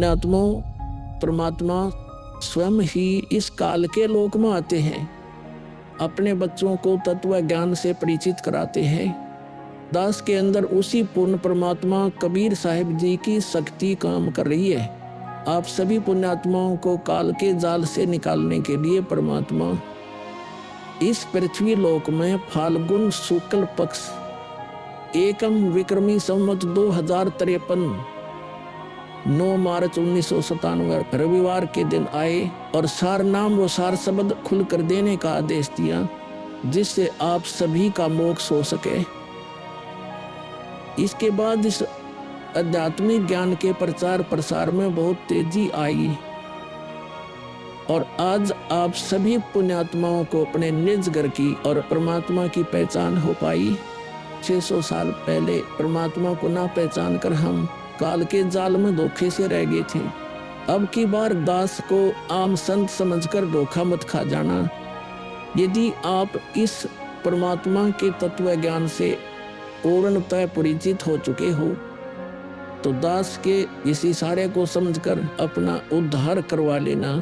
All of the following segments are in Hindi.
पुण्यात्माओं, परमात्मा स्वयं ही इस काल के लोक में आते हैं, अपने बच्चों को तत्व ज्ञान से परिचित कराते हैं। दास के अंदर उसी पूर्ण परमात्मा कबीर साहिब जी की शक्ति काम कर रही है। आप सभी पुण्यात्माओं को काल के जाल से निकालने के लिए परमात्मा इस पृथ्वी लोक में फाल्गुन शुक्ल पक्ष एकम विक्रमी संवत 2053 9 मार्च 1997 रविवार के दिन आए और सार नाम व सार शब्द खुल कर देने का आदेश दिया, जिससे आप सभी का मोक्ष हो सके। इसके बाद इस आध्यात्मिक ज्ञान के प्रचार प्रसार में बहुत तेजी आई और आज आप सभी पुण्यात्माओं को अपने निज घर की और परमात्मा की पहचान हो पाई। 600 साल पहले परमात्मा को ना पहचान कर हम काल के जाल में धोखे से रह गए थे। अब की बार दास को आम संत समझकर धोखा मत खा जाना। यदि आप इस परमात्मा के तत्व ज्ञान से पूर्णतः परिचित हो चुके हो तो दास के इस इशारे को समझकर अपना उद्धार करवा लेना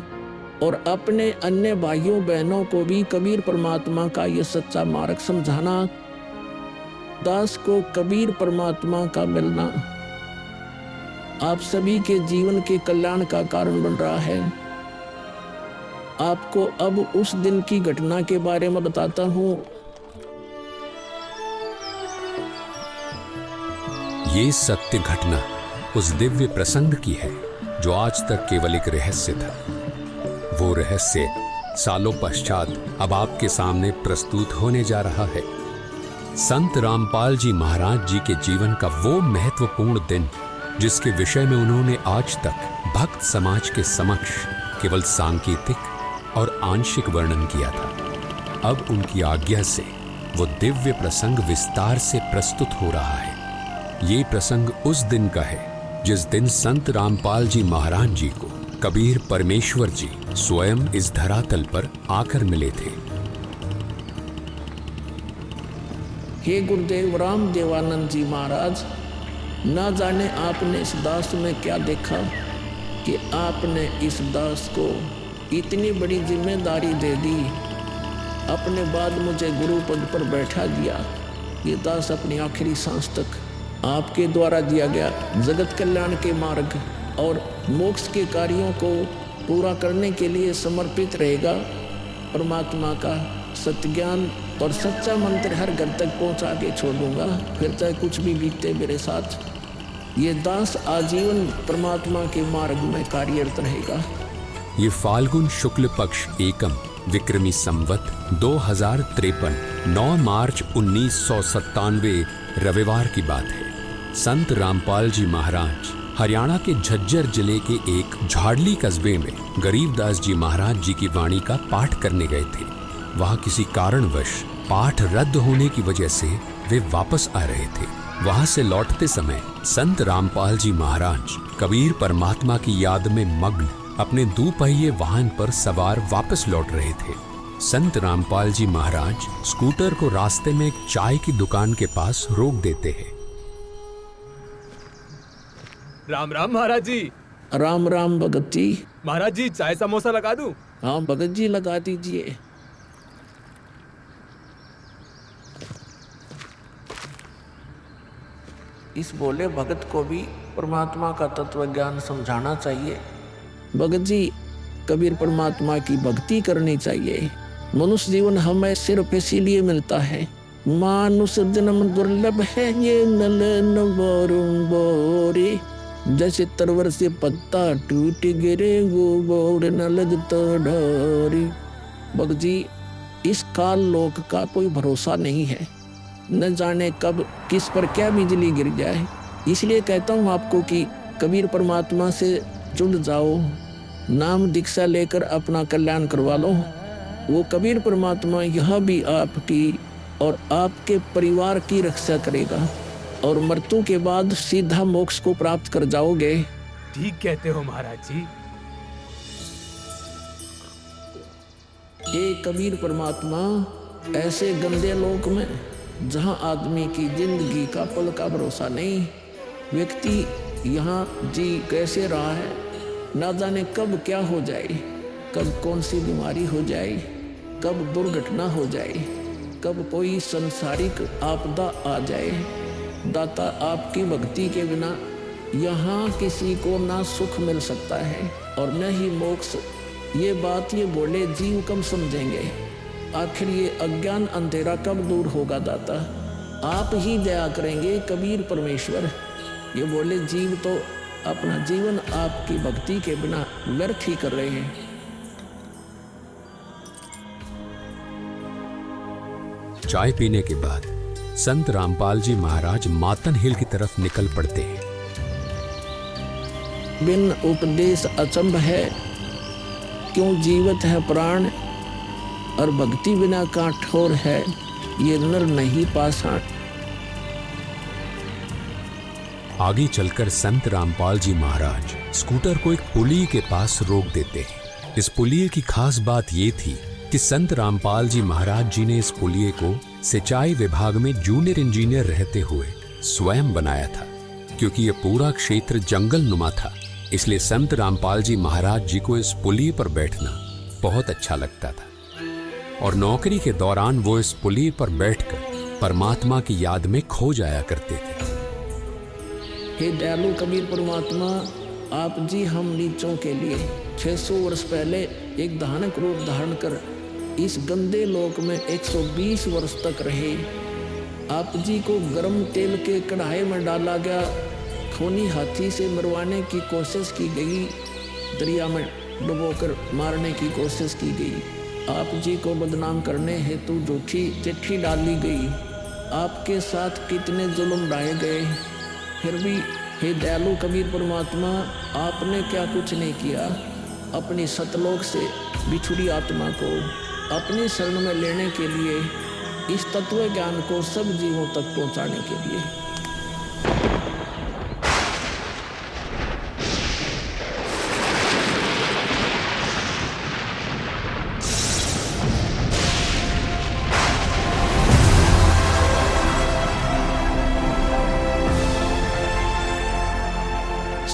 और अपने अन्य भाइयों बहनों को भी कबीर परमात्मा का यह सच्चा मार्ग समझाना। दास को कबीर परमात्मा का मिलना आप सभी के जीवन के कल्याण का कारण बन रहा है। आपको अब उस दिन की घटना के बारे में बताता हूँ। ये सत्य घटना उस दिव्य प्रसंग की है जो आज तक केवल एक रहस्य था। वो रहस्य सालों पश्चात अब आपके सामने प्रस्तुत होने जा रहा है। संत रामपाल जी महाराज जी के जीवन का वो महत्वपूर्ण दिन जिसके विषय में उन्होंने आज तक भक्त समाज के समक्ष केवल सांकेतिक और आंशिक वर्णन किया था, अब उनकी आज्ञा से वो दिव्य प्रसंग विस्तार से प्रस्तुत हो रहा है। ये प्रसंग उस दिन का है जिस दिन संत रामपाल जी महाराज जी को कबीर परमेश्वर जी स्वयं इस धरातल पर आकर मिले थे। हे गुरुदेव राम देवानंद जी महाराज, ना जाने आपने इस दास में क्या देखा कि आपने इस दास को इतनी बड़ी जिम्मेदारी दे दी। अपने बाद मुझे गुरु पद पर बैठा दिया। ये दास अपनी आखिरी सांस तक आपके द्वारा दिया गया जगत कल्याण के मार्ग और मोक्ष के कार्यों को पूरा करने के लिए समर्पित रहेगा। परमात्मा का सत्य ज्ञान और सच्चा मंत्र हर घर तक पहुंचा के छोड़ दूंगा, फिर चाहे कुछ भी बीते मेरे साथ। ये दास आजीवन परमात्मा के मार्ग में कार्यरत रहेगा। ये फाल्गुन शुक्ल पक्ष एकम विक्रमी संवत 2053 9 मार्च 1997 रविवार की बात है। संत रामपाल जी महाराज हरियाणा के झज्जर जिले के एक झाड़ली कस्बे में गरीबदास जी महाराज जी की वाणी का पाठ करने गए थे। वहां किसी कारणवश पाठ रद्द होने की वजह से वे वापस आ रहे थे। वहां से लौटते समय संत रामपाल जी महाराज कबीर परमात्मा की याद में मग्न अपने दोपहिए वाहन पर सवार वापस लौट रहे थे। संत रामपाल जी महाराज स्कूटर को रास्ते में एक चाय की दुकान के पास रोक देते हैं। राम राम महाराज जी। राम राम भगत जी। महाराज जी चाय समोसा लगा दूं? हाँ भगत जी लगा दीजिए। इस बोले भगत को भी परमात्मा का तत्व ज्ञान समझाना चाहिए। भगत जी, कबीर परमात्मा की भक्ति करनी चाहिए। मनुष्य जीवन हमें सिर्फ इसीलिए मिलता है। मानुष जन्म दुर्लभ है ये नलन बोरे, जैसे तरवर से पत्ता टूट गिरे वो बोर न लगता डोरी। भगत जी, इस काल लोक का कोई भरोसा नहीं है, न जाने कब किस पर क्या बिजली गिर जाए। इसलिए कहता हूँ आपको कि कबीर परमात्मा से जुड़ जाओ, नाम दीक्षा लेकर अपना कल्याण करवा लो। वो कबीर परमात्मा यह भी आपकी और आपके परिवार की रक्षा करेगा और मृत्यु के बाद सीधा मोक्ष को प्राप्त कर जाओगे। ठीक कहते हो महाराज जी। ये कबीर परमात्मा ऐसे गंदे लोक में जहां आदमी की जिंदगी का पल का भरोसा नहीं, व्यक्ति यहाँ जी कैसे रहा है ना जाने कब क्या हो जाए, कब कौन सी बीमारी हो जाए, कब दुर्घटना हो जाए, कब कोई संसारिक आपदा आ जाए। दाता, आपकी भक्ति के बिना यहाँ किसी को ना सुख मिल सकता है और न ही मोक्ष। ये बात ये बोले जीव कब समझेंगे? आखिर ये अज्ञान अंधेरा कब दूर होगा दाता? आप ही दया करेंगे कबीर परमेश्वर। ये बोले जीव तो अपना जीवन आपकी भक्ति के बिना व्यर्थ ही कर रहे हैं। चाय पीने के बाद संत रामपाल जी महाराज मातन हिल की तरफ निकल पड़ते हैं। बिन उपदेश अचंभ है, क्यों जीवत है प्राण, और भक्ति बिना काठोर है, ये नर नहीं पाषाण। आगे चलकर संत रामपाल जी महाराज स्कूटर को एक पुलिये के पास रोक देते हैं। इस पुलिये की खास बात ये थी कि संत रामपाल जी महाराज जी ने इस पुलिये को सिंचाई विभाग में जूनियर इंजीनियर रहते हुए स्वयं बनाया था। क्योंकि यह पूरा क्षेत्र जंगल नुमा था, इसलिए संत रामपाल जी महाराज जी को इस पुलिये पर बैठना बहुत अच्छा लगता था और नौकरी के दौरान वो इस पुलिये पर बैठकर परमात्मा की याद में खो जाया करते थे। हे दयालु कबीर परमात्मा, आप जी हम नीचों के लिए 600 वर्ष पहले एक धानक रूप धारण कर इस गंदे लोक में 120 वर्ष तक रहे। आप जी को गर्म तेल के कढ़ाई में डाला गया, खूनी हाथी से मरवाने की कोशिश की गई, दरिया में डुबोकर मारने की कोशिश की गई। आप जी को बदनाम करने हेतु झूठी चिट्ठी डाली गई। आपके साथ कितने जुल्म ढाए गए, फिर भी हे दयालु कबीर परमात्मा, आपने क्या कुछ नहीं किया। अपनी सतलोक से बिछुड़ी आत्मा को अपनी शरण में लेने के लिए, इस तत्व ज्ञान को सब जीवों तक पहुंचाने के लिए।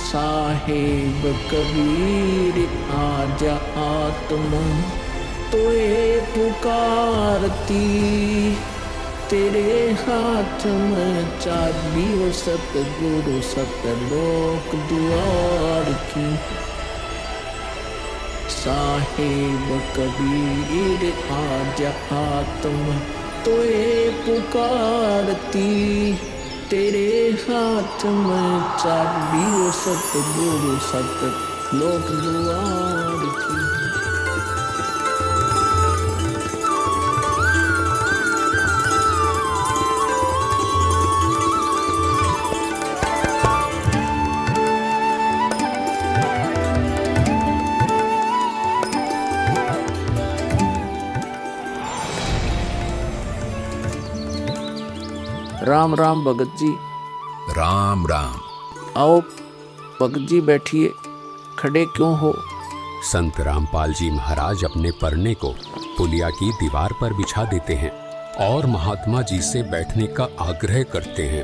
साहेब कबीर आजा आत्मा तोए पुकारती, तेरे हाथ में चाबी हो सतगुरु सतलोक द्वार की। साहेब कबीर आजा आत्मा तोए पुकारती, तेरे हाथ में चाबी हो सतगुरु सतलोक द्वार की। राम राम भगत जी। राम राम। आओ भगत जी बैठिए, खड़े क्यों हो? संत रामपाल जी महाराज अपने परने को पुलिया की दीवार पर बिछा देते हैं और महात्मा जी से बैठने का आग्रह करते हैं।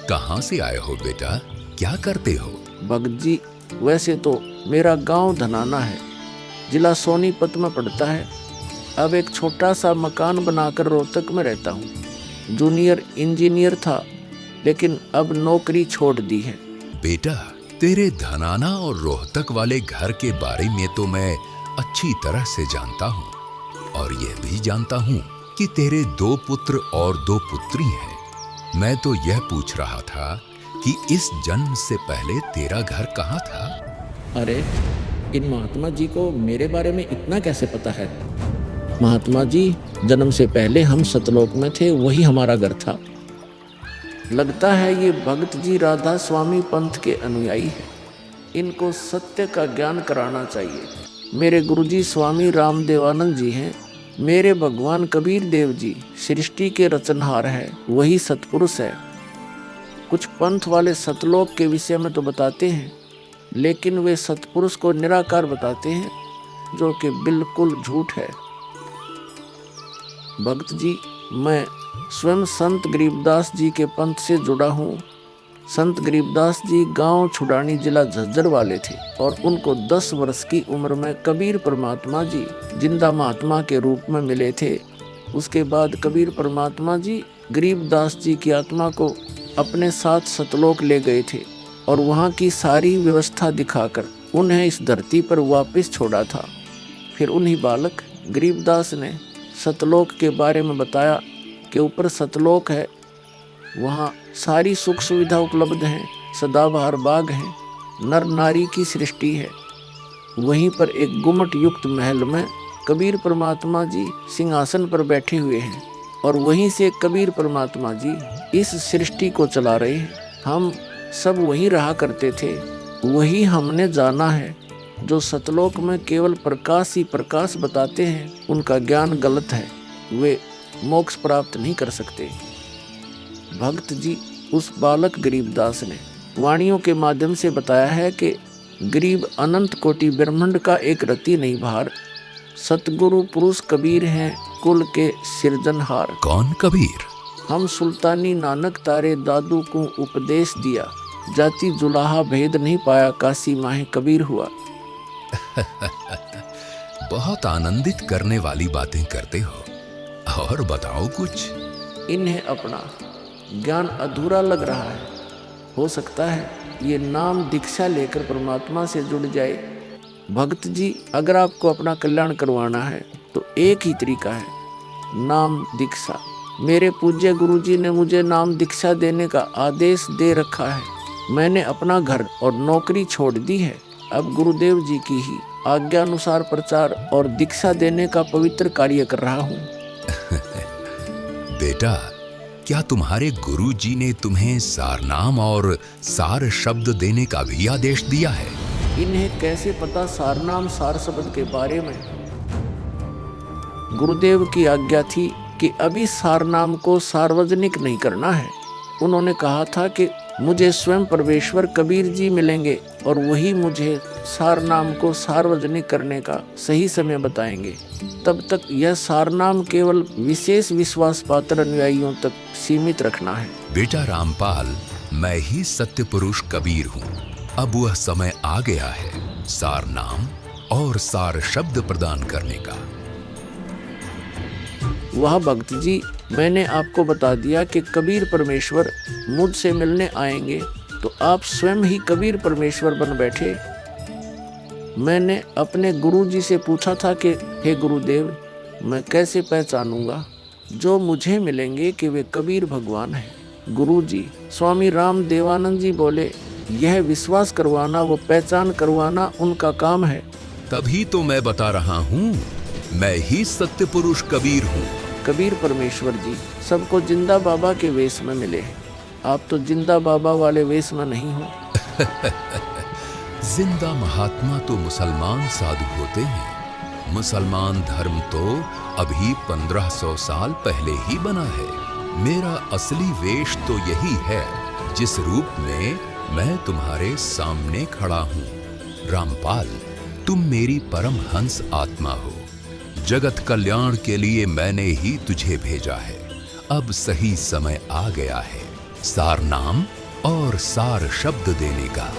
कहाँ से आए हो बेटा, क्या करते हो? भगत जी, वैसे तो मेरा गांव धनाना है, जिला सोनीपत में पड़ता है। अब एक छोटा सा मकान बनाकर रोहतक में रहता हूँ। जूनियर इंजीनियर था, लेकिन अब नौकरी छोड़ दी है। बेटा, तेरे धनाना और रोहतक वाले घर के बारे में तो मैं अच्छी तरह से जानता हूँ और यह भी जानता हूँ कि तेरे 2 पुत्र और 2 पुत्री हैं। मैं तो यह पूछ रहा था कि इस जन्म से पहले तेरा घर कहाँ था? अरे, इन महात्मा जी को मेरे बारे में इतना कैसे पता है? महात्मा जी, जन्म से पहले हम सतलोक में थे, वही हमारा घर था। लगता है ये भगत जी राधा स्वामी पंथ के अनुयायी हैं। इनको सत्य का ज्ञान कराना चाहिए। मेरे गुरुजी स्वामी रामदेवानंद जी हैं। मेरे भगवान कबीर देव जी सृष्टि के रचनहार हैं, वही सतपुरुष है। कुछ पंथ वाले सतलोक के विषय में तो बताते हैं, लेकिन वे सतपुरुष को निराकार बताते हैं, जो कि बिल्कुल झूठ है। भक्त जी, मैं स्वयं संत गरीबदास जी के पंथ से जुड़ा हूँ। संत गरीबदास जी गांव छुड़ानी जिला झज्जर वाले थे और उनको 10 वर्ष की उम्र में कबीर परमात्मा जी जिंदा महात्मा के रूप में मिले थे। उसके बाद कबीर परमात्मा जी गरीबदास जी की आत्मा को अपने साथ सतलोक ले गए थे और वहाँ की सारी व्यवस्था दिखाकर उन्हें इस धरती पर वापस छोड़ा था। फिर उन्हीं बालक गरीबदास ने सतलोक के बारे में बताया कि ऊपर सतलोक है, वहाँ सारी सुख सुविधा उपलब्ध हैं, सदाबहार बाग हैं, नर नारी की सृष्टि है। वहीं पर एक गुम्मट युक्त महल में कबीर परमात्मा जी सिंहासन पर बैठे हुए हैं और वहीं से कबीर परमात्मा जी इस सृष्टि को चला रहे हैं। हम सब वहीं रहा करते थे, वही हमने जाना है। जो सतलोक में केवल प्रकाश ही प्रकाश बताते हैं उनका ज्ञान गलत है, वे मोक्ष प्राप्त नहीं कर सकते। भक्त जी उस बालक गरीबदास ने वाणियों के माध्यम से बताया है कि गरीब अनंत कोटि ब्रह्मांड का एक रति नहीं भार, सतगुरु पुरुष कबीर हैं कुल के सिरजनहार। कौन कबीर? हम सुल्तानी नानक तारे दादू को उपदेश दिया, जाति जुलाहा भेद नहीं पाया, काशी माहे कबीर हुआ। बहुत आनंदित करने वाली बातें करते हो, और बताओ कुछ। इन्हें अपना ज्ञान अधूरा लग रहा है, हो सकता है ये नाम दीक्षा लेकर परमात्मा से जुड़ जाए। भक्त जी अगर आपको अपना कल्याण करवाना है तो एक ही तरीका है, नाम दीक्षा। मेरे पूज्य गुरु जी ने मुझे नाम दीक्षा देने का आदेश दे रखा है। मैंने अपना घर और नौकरी छोड़ दी है, अब गुरुदेव जी की ही आज्ञा अनुसार प्रचार और दीक्षा देने का पवित्र कार्य कर रहा हूँ। बेटा, क्या तुम्हारे गुरु जी ने तुम्हें सारनाम और सार शब्द देने का भी आदेश दिया है? इन्हें कैसे पता सारनाम सार शब्द के बारे में? गुरुदेव की आज्ञा थी कि अभी सारनाम को सार्वजनिक नहीं करना है। उन्होंने कहा था कि मुझे स्वयं परमेश्वर कबीर जी मिलेंगे और वही मुझे सारनाम को सार्वजनिक करने का सही समय बताएंगे। तब तक यह सारनाम केवल विशेष विश्वास पात्र अनुयायियों तक सीमित रखना है। बेटा रामपाल, मैं ही सत्य पुरुष कबीर हूँ। अब वह समय आ गया है सारनाम और सार शब्द प्रदान करने का। वह भक्त जी, मैंने आपको बता दिया कि कबीर परमेश्वर मुझसे मिलने आएंगे, तो आप स्वयं ही कबीर परमेश्वर बन बैठे। मैंने अपने गुरु जी से पूछा था कि हे गुरुदेव, मैं कैसे पहचानूंगा जो मुझे मिलेंगे कि वे कबीर भगवान हैं? गुरु जी स्वामी राम देवानंद जी बोले, यह विश्वास करवाना, वो पहचान करवाना उनका काम है। तभी तो मैं बता रहा हूँ, मैं ही सत्य पुरुष कबीर हूँ। कबीर परमेश्वर जी सबको जिंदा बाबा के वेश में मिले हैं, आप तो जिंदा बाबा वाले वेश में नहीं हो। जिंदा महात्मा तो मुसलमान साधु होते हैं। मुसलमान धर्म तो अभी 1500 साल पहले ही बना है। मेरा असली वेश तो यही है जिस रूप में मैं तुम्हारे सामने खड़ा हूँ। रामपाल, तुम मेरी परम हंस आत्मा हो। जगत कल्याण के लिए मैंने ही तुझे भेजा है। अब सही समय आ गया है सार नाम और सार शब्द देने का।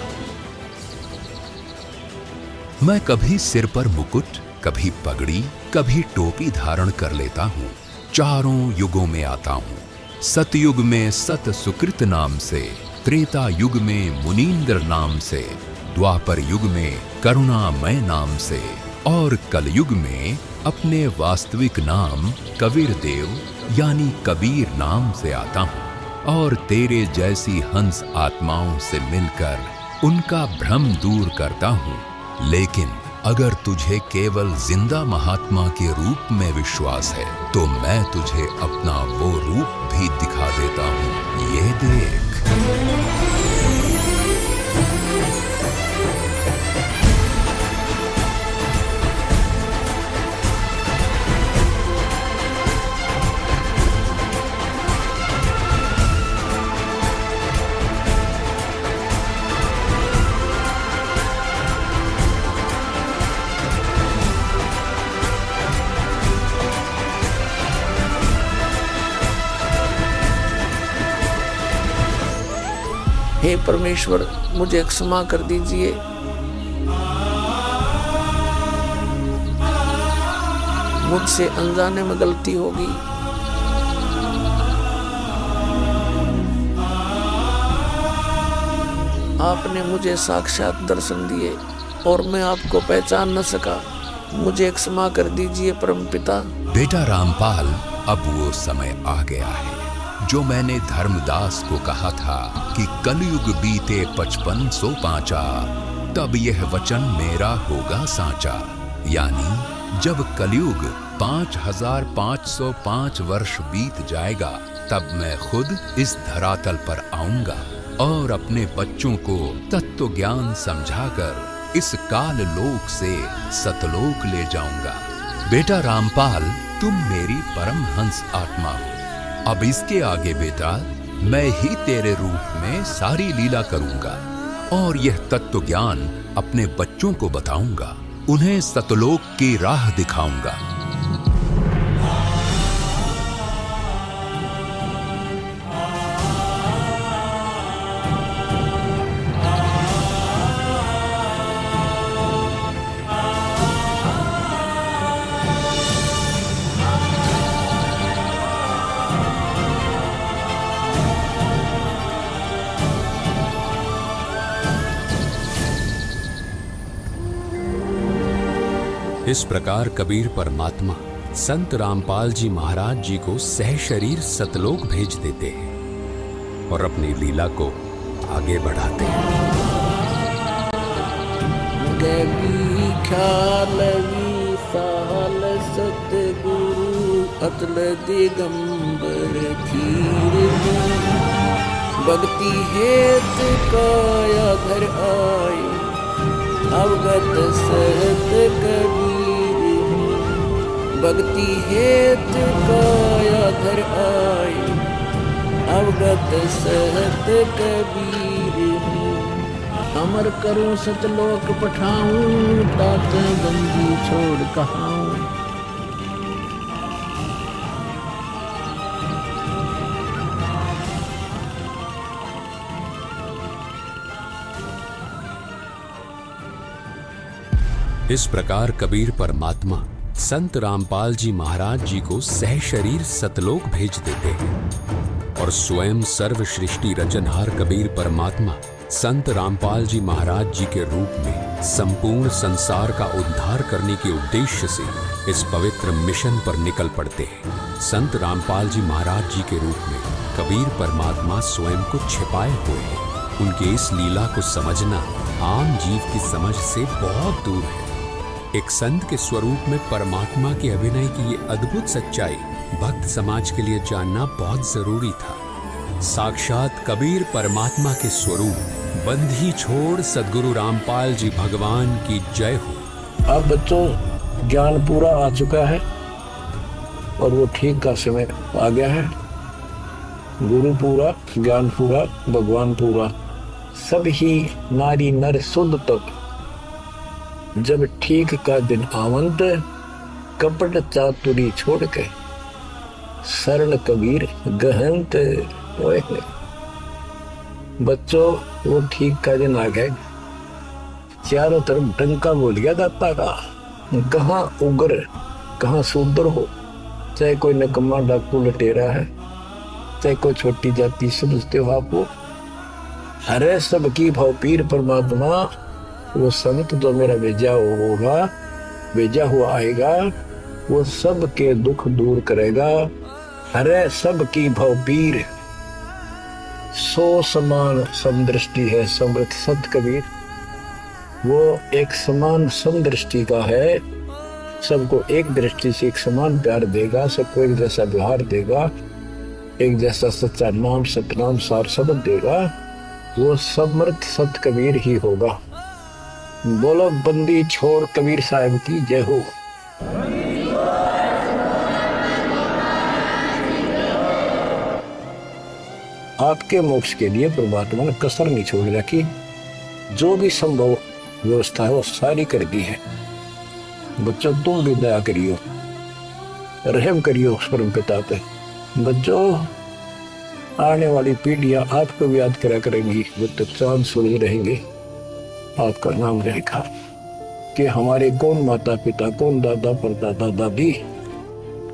मैं कभी सिर पर मुकुट, कभी पगड़ी, कभी टोपी धारण कर लेता हूँ। चारों युगों में आता हूँ। सतयुग में सत सुकृत नाम से, त्रेता युग में मुनींद्र नाम से, द्वापर युग में करुणामय नाम से और कलयुग में अपने वास्तविक नाम कबीर देव यानी कबीर नाम से आता हूँ और तेरे जैसी हंस आत्माओं से मिलकर उनका भ्रम दूर करता हूँ। लेकिन अगर तुझे केवल जिंदा महात्मा के रूप में विश्वास है तो मैं तुझे अपना वो रूप भी दिखा देता हूँ। ये देख। हे परमेश्वर, मुझे क्षमा कर दीजिए। मुझसे अनजाने में गलती होगी। आपने मुझे साक्षात दर्शन दिए और मैं आपको पहचान न सका। मुझे क्षमा कर दीजिए परमपिता। बेटा रामपाल, अब वो समय आ गया है जो मैंने धर्मदास को कहा था कि कलयुग बीते 5500 पांचा, तब यह वचन मेरा होगा साचा। यानी जब कलयुग 5505 वर्ष बीत जाएगा, तब मैं खुद इस धरातल पर आऊंगा और अपने बच्चों को तत्व ज्ञान समझाकर इस काल लोक से सतलोक ले जाऊंगा। बेटा रामपाल, तुम मेरी परमहंस आत्मा हो। अब इसके आगे बेटा, मैं ही तेरे रूप में सारी लीला करूंगा और यह तत्व ज्ञान अपने बच्चों को बताऊंगा, उन्हें सतलोक की राह दिखाऊंगा। इस प्रकार कबीर परमात्मा संत रामपाल जी महाराज जी को सह शरीर सतलोक भेज देते हैं और अपनी लीला को आगे बढ़ाते हैं। गगी ख्यालवी साल सतगुरु अतल दिगंबर धीर भक्ति हेत काया घर आए अवगत सहत कबीर। भक्ति हेत काया घर आए अवगत सहत कबीर। अमर करूं सतलोक पठाऊं तात बंदी छोड़ कहाऊं। इस प्रकार कबीर परमात्मा संत रामपाल जी महाराज जी को सह शरीर सतलोक भेज देते हैं और स्वयं सर्व सृष्टि रचनहार कबीर परमात्मा संत रामपाल जी महाराज जी के रूप में संपूर्ण संसार का उद्धार करने के उद्देश्य से इस पवित्र मिशन पर निकल पड़ते हैं। संत रामपाल जी महाराज जी के रूप में कबीर परमात्मा स्वयं को छिपाए हुए हैं। उनके इस लीला को समझना आम जीव की समझ से बहुत दूर है। एक संत के स्वरूप में परमात्मा के अभिनय की ये अद्भुत सच्चाई भक्त समाज के लिए जानना बहुत जरूरी था। साक्षात कबीर परमात्मा के स्वरूप बंधी छोड़ सद्गुरु रामपाल जी भगवान की जय हो। अब बच्चों, ज्ञान पूरा आ चुका है और वो ठीक का समय आ गया है। गुरु पूरा, ज्ञान पूरा, भगवान पूरा, सब ही नारी नर शुद्ध तक। जब ठीक का दिन आवंत, कपट चातुरी छोड़ के शरण कबीर गहनत। ओए बच्चों, वो ठीक का दिन आ गए। चारों तरफ डंका बोल गया दाता का। कहाँ उग्र, कहाँ शूद्र हो, चाहे कोई नकम्मा डाकू लटेरा है, चाहे कोई छोटी जाति समझते हो आपको, हरे सबकी भाव पीर परमात्मा। वो संत जो मेरा भेजा होगा, भेजा हुआ आएगा, वो सबके दुख दूर करेगा। हरे सबकी भाव पीर, सो समान समदृष्टि है समृत संत कबीर। वो एक समान समदृष्टि का है, सबको एक दृष्टि से एक समान प्यार देगा, सबको एक जैसा व्यवहार देगा, एक जैसा सच्चा नाम सतनाम सार शब्द देगा। वो समर्थ संत कबीर ही होगा। बोलो बंदी छोड़ कबीर साहब की जय हो। आपके मोक्ष के लिए परमात्मा ने कसर नहीं छोड़ रखी। जो भी संभव व्यवस्था है वो सारी कर दी है। बच्चों, तुम भी दया करियो, रहम करियो उस परम पिता पे। बच्चों, आने वाली पीढ़ियां आपको भी याद करा करेंगी, जब तक चांद सूरज रहेंगे आपका नाम रहेगा कि हमारे कौन माता पिता, कौन दादा परदादा दादी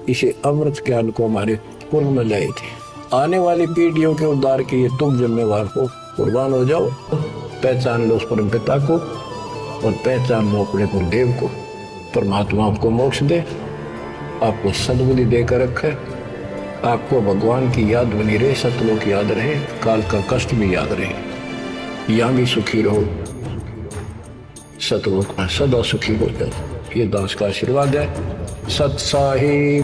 इसे अमृत ज्ञान को हमारे पूर्व में लाए थे। आने वाली पीढ़ियों के उद्धार के लिए तुम जिम्मेवार हो, कुर्बान हो जाओ। पहचान लो उस परम पिता को और पहचान लो अपने गुरुदेव को। परमात्मा आपको मोक्ष दे, आपको सद्बुद्धि देकर रखे, आपको भगवान की याद बनी रहे, सतलोक याद रहे, काल का कष्ट भी याद रहे, यहाँ भी सुखी रहो, सतलोक में सदा सुखी हो जाए। ये दास का आशीर्वाद है। सत साहिब।